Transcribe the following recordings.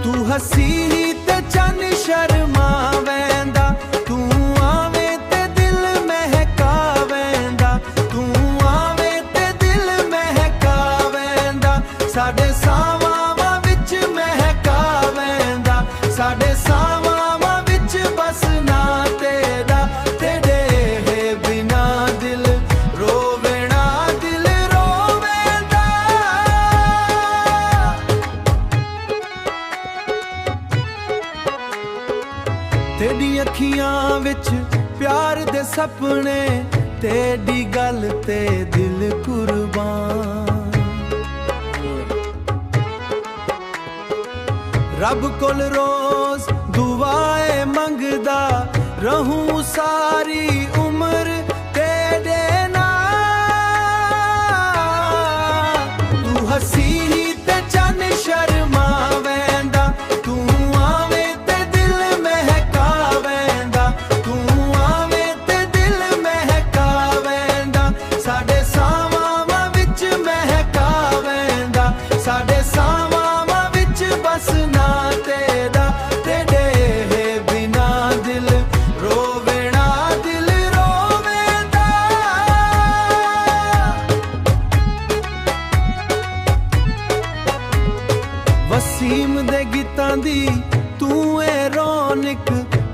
तू हसी ते चन शर्मावेंदा, तू आवे ते दिल महकावेंदा, तू आवे ते दिल महकावेंदा, साडे सावां विच महकावेंदा, साडे सावां विच बसना तेरा, तेरे बिना दिल रोवेना, दिल रोवेंदा। तेरी अखियां विच प्यार दे सपने, तेरी गल ते दिल कुर्बान। रब कोल रोज दुआए मंगदा रहूं सारी उम्र तेरे नाल। तू हसी ते चन शर्मावेंदा, तू आवे ते दिल महकावेंदा, तू आवे ते दिल महकावेंदा, साडे सावां विच महकावेंदा, साडे सावां विच बसना तेरा, तेरे बिना दिल रोवेना, दिल रोवेंदा। वसीम दे गीतां दी तू ए रौनक,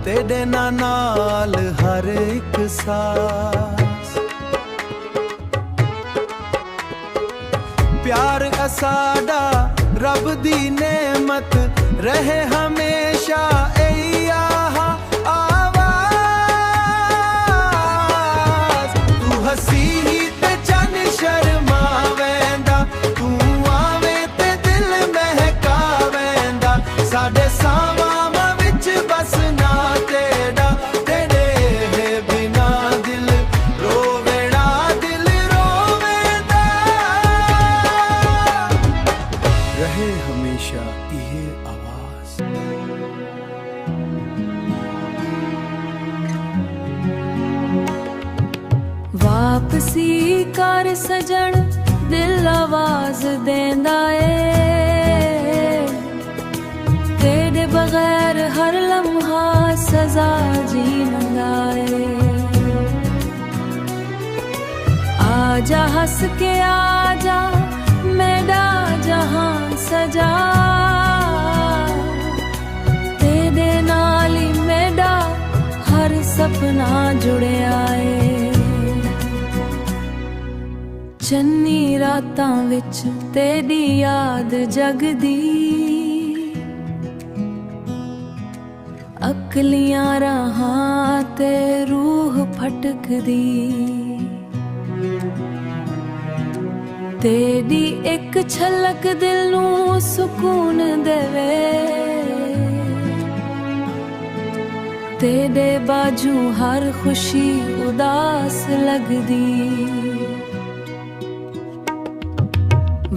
तेरे नाल हर एक सांस। प्यार असाडा रब दी नेमत, रहे हमेशा एही आहा आवाज। तू हसी ते चन शर्मावेंदा, तू आवे ते दिल महकावेंदा, साडे सावां विच बसना तेरा, तेरे बिना दिल रोवेना, दिल रोवेंदा। रहे हमेशा ये आवाज। वापसी कर सजन दिल आवाज देंदा ए, तेरे बगैर हर लम्हा सजा जींदा ए। आजा हंस के आजा मेरा जहां सजा, तेरे नाल ही मेरा हर सपना जुड़िया ए। चन्नी रातां विच तेरी याद जगदी, अकलियां राहां ते रूह भटकदी, तेरी एक छलक दिल नूं सुकून देवे, तेरे बाजू हर खुशी उदास लगदी।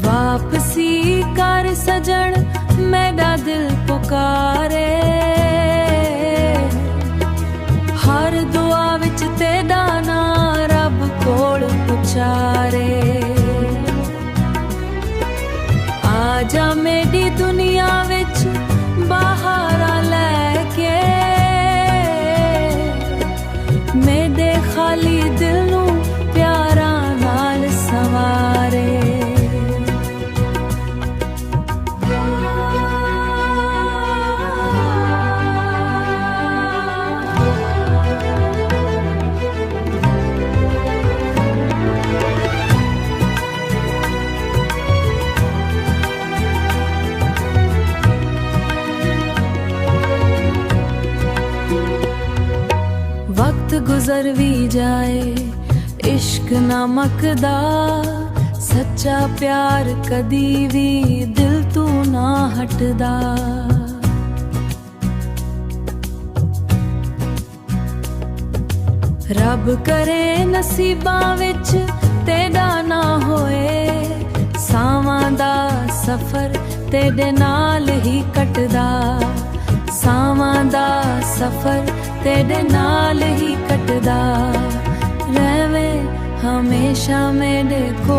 वापसी कर सजन मेरा दिल पुकारे, हर दुआ विच तेरा नां रब कोल उचारे। आजा मेरी दुनिया विच बहारा लैके, मेरे खाली दिल नूं प्यारा नाल संवारे। वक्त गुजर भी जाए इश्क नमक दा, सच्चा प्यार कदी भी दिल तू ना हटदा। रब करे नसीबां विच तेरा ना होए, सावां दा सफर तेरे नाल ही कटदा, सावां दा सफर तेरे नाल ही कटदा। रहवे हमेशा मेरे को